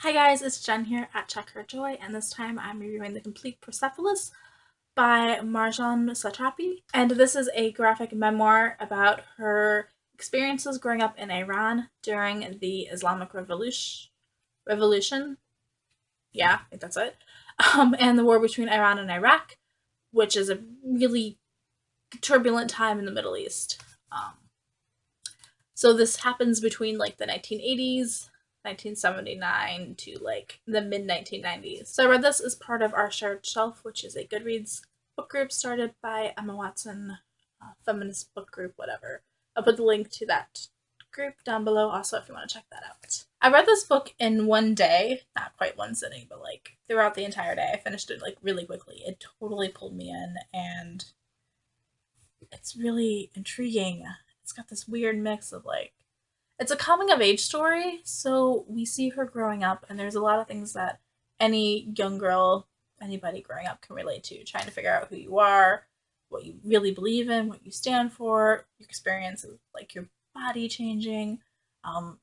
Hi guys, it's Jen here at Check Her Joy, and this time I'm reviewing The Complete Persepolis by Marjane Satrapi. And this is a graphic memoir about her experiences growing up in Iran during the Islamic Revolution. Yeah, I think that's it. And the war between Iran and Iraq, which is a really turbulent time in the Middle East. So this happens between like the 1980s, 1979 to like the mid 1990s. So I read this as part of Our Shared Shelf, which is a Goodreads book group started by Emma Watson, feminist book group, whatever. I'll put the link to that group down below also if you want to check that out. I read this book in one day, not quite one sitting, but like throughout the entire day. I finished it like really quickly. It totally pulled me in, and it's really intriguing. It's got this weird mix of like, it's a coming of age story, so we see her growing up, and there's a lot of things that any young girl, anybody growing up can relate to, trying to figure out who you are, what you really believe in, what you stand for, your experiences, like your body changing, um,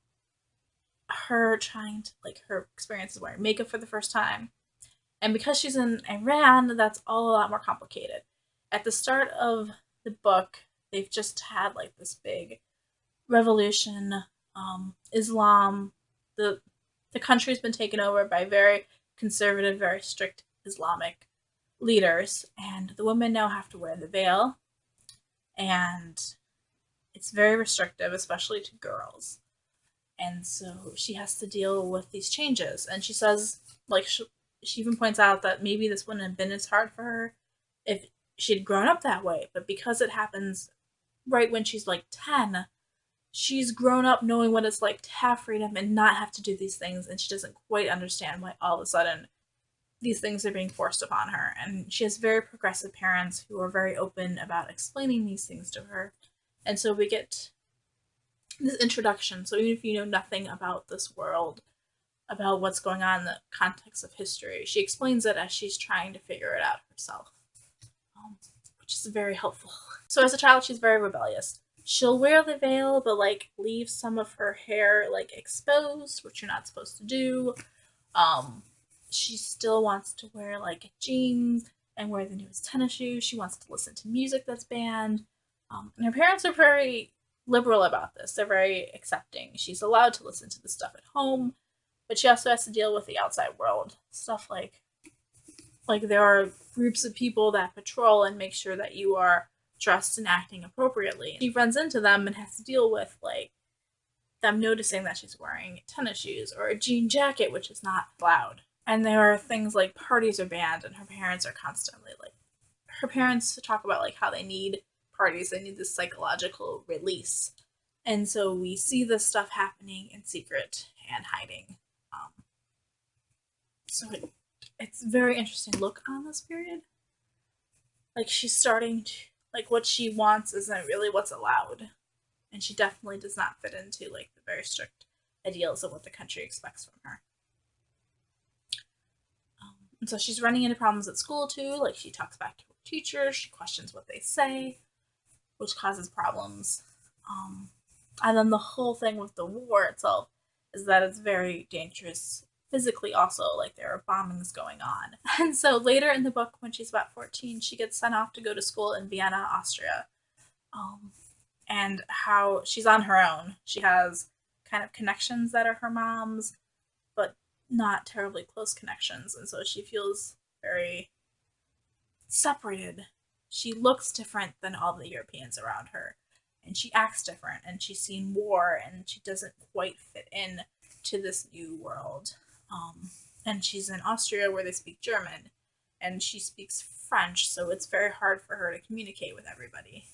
her trying to, like, her experiences wearing makeup for the first time. And because she's in Iran, that's all a lot more complicated. At the start of the book, they've just had like this big revolution. Islam, the the country's been taken over by very conservative, very strict Islamic leaders, and the women now have to wear the veil, and it's very restrictive, especially to girls. And so she has to deal with these changes. And she says, like, she even points out that maybe this wouldn't have been as hard for her if she'd grown up that way. But because it happens right when she's like 10, she's grown up knowing what it's like to have freedom and not have to do these things. And she doesn't quite understand why all of a sudden these things are being forced upon her. And she has very progressive parents who are very open about explaining these things to her. And so we get this introduction. So even if you know nothing about this world, about what's going on in the context of history, she explains it as she's trying to figure it out herself, which is very helpful. So as a child, she's very rebellious. She'll wear the veil, but like leave some of her hair like exposed, which you're not supposed to do. Um, she still wants to wear like jeans and wear the newest tennis shoes. She wants to listen to music that's banned. And her parents are very liberal about this. They're very accepting. She's allowed to listen to the stuff at home, but she also has to deal with the outside world. Stuff like there are groups of people that patrol and make sure that you are dressed and acting appropriately. She runs into them and has to deal with like them noticing that she's wearing tennis shoes or a jean jacket, which is not allowed. And there are things like parties are banned, and her parents are constantly like, her parents talk about like how they need parties, they need this psychological release. And so we see this stuff happening in secret and hiding. So it's a very interesting look on this period. Like she's starting to, like, what she wants isn't really what's allowed, and she definitely does not fit into like the very strict ideals of what the country expects from her. And so she's running into problems at school too. Like she talks back to her teachers, she questions what they say, which causes problems. Um, and then the whole thing with the war itself is that it's very dangerous physically also, like there are bombings going on. And so later in the book, when she's about 14, she gets sent off to go to school in Vienna, Austria. Um, and how she's on her own. She has kind of connections that are her mom's, but not terribly close connections. And so she feels very separated. She looks different than all the Europeans around her, and she acts different, and she's seen war, and she doesn't quite fit in to this new world. And she's in Austria where they speak German, and she speaks French, so it's very hard for her to communicate with everybody.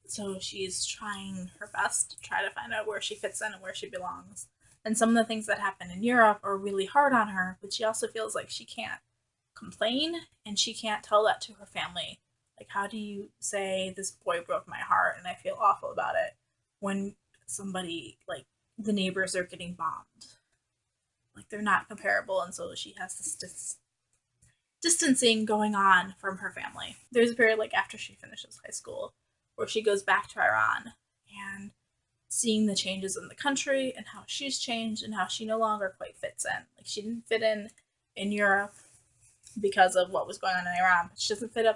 So she's trying her best to try to find out where she fits in and where she belongs. And some of the things that happen in Europe are really hard on her, but she also feels like she can't complain and she can't tell that to her family. Like, how do you say this boy broke my heart and I feel awful about it when somebody, like, the neighbors are getting bombed? Like, they're not comparable, and so she has this distancing going on from her family. There's a period, like, after she finishes high school where she goes back to Iran, and seeing the changes in the country and how she's changed and how she no longer quite fits in. Like, she didn't fit in Europe because of what was going on in Iran, but she doesn't fit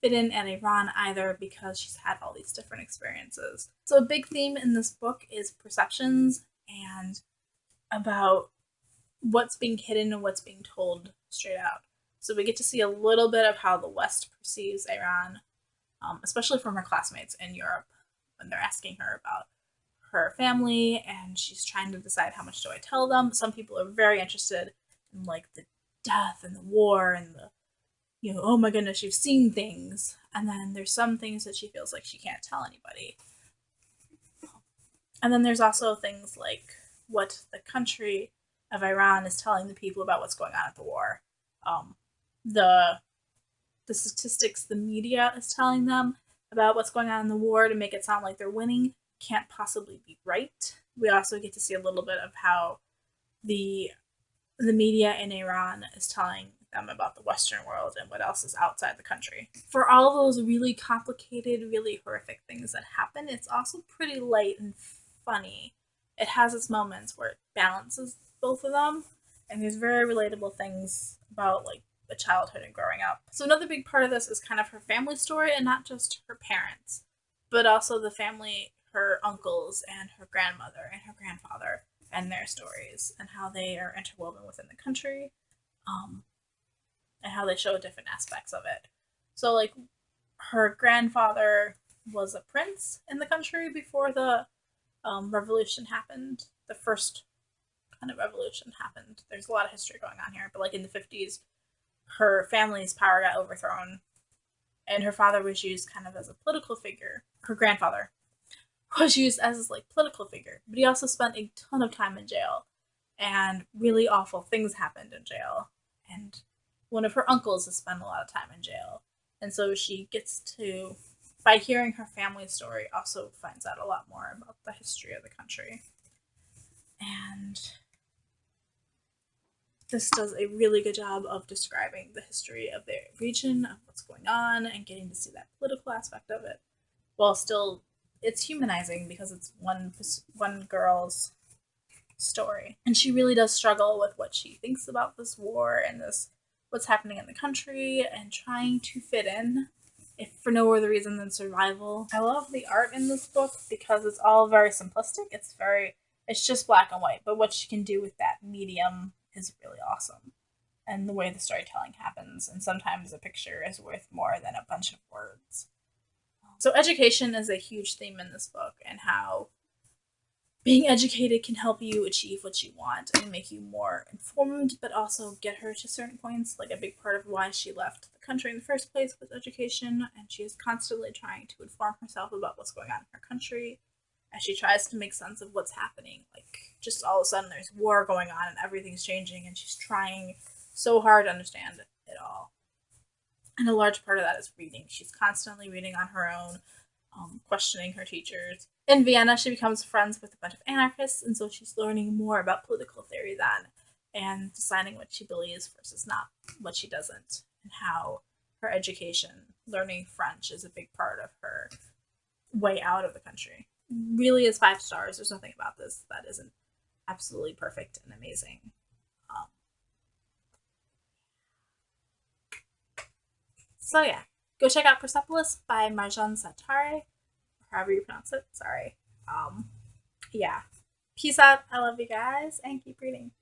in Iran either because she's had all these different experiences. So a big theme in this book is perceptions and about what's being hidden and what's being told straight out. So we get to see a little bit of how the West perceives Iran, especially from her classmates in Europe when they're asking her about her family and she's trying to decide how much do I tell them. Some people are very interested in like the death and the war and the, you know, oh my goodness, you've seen things. And then there's some things that she feels like she can't tell anybody. And then there's also things like what the country of Iran is telling the people about what's going on at the war. The statistics the media is telling them about what's going on in the war to make it sound like they're winning can't possibly be right. We also get to see a little bit of how the media in Iran is telling them about the Western world and what else is outside the country. For all those really complicated, really horrific things that happen, it's also pretty light and funny. It has its moments where it balances both of them, and there's very relatable things about like the childhood and growing up. So another big part of this is kind of her family story, and not just her parents, but also the family, her uncles and her grandmother and her grandfather and their stories and how they are interwoven within the country, and how they show different aspects of it. So like her grandfather was a prince in the country before the revolution happened. The first kind of revolution happened. There's a lot of history going on here, but like in the 50s, her family's power got overthrown, and her father was used kind of as a political figure. Her grandfather was used as his like political figure, but he also spent a ton of time in jail, and really awful things happened in jail. And one of her uncles has spent a lot of time in jail, and so she gets to, by hearing her family story, also finds out a lot more about the history of the country. And this does a really good job of describing the history of the region, of what's going on, and getting to see that political aspect of it, while still it's humanizing because it's one girl's story, and she really does struggle with what she thinks about this war and this what's happening in the country and trying to fit in, if for no other reason than survival. I love the art in this book because it's all very simplistic. It's just black and white, but what she can do with that medium is really awesome. And the way the storytelling happens, and sometimes a picture is worth more than a bunch of words. So education is a huge theme in this book, and how being educated can help you achieve what you want and make you more informed, but also get her to certain points. Like a big part of why she left the country in the first place was education, and she is constantly trying to inform herself about what's going on in her country as she tries to make sense of what's happening. Like, just all of a sudden there's war going on and everything's changing, and she's trying so hard to understand it all. And a large part of that is reading. She's constantly reading on her own, questioning her teachers. In Vienna, she becomes friends with a bunch of anarchists, and so she's learning more about political theory then, and deciding what she believes versus not what she doesn't, and how her education, learning French, is a big part of her way out of the country. Really is 5 stars. There's nothing about this that isn't absolutely perfect and amazing. So yeah, go check out Persepolis by Marjane Satrapi, however you pronounce it. Sorry. Yeah. Peace out. I love you guys, and keep reading.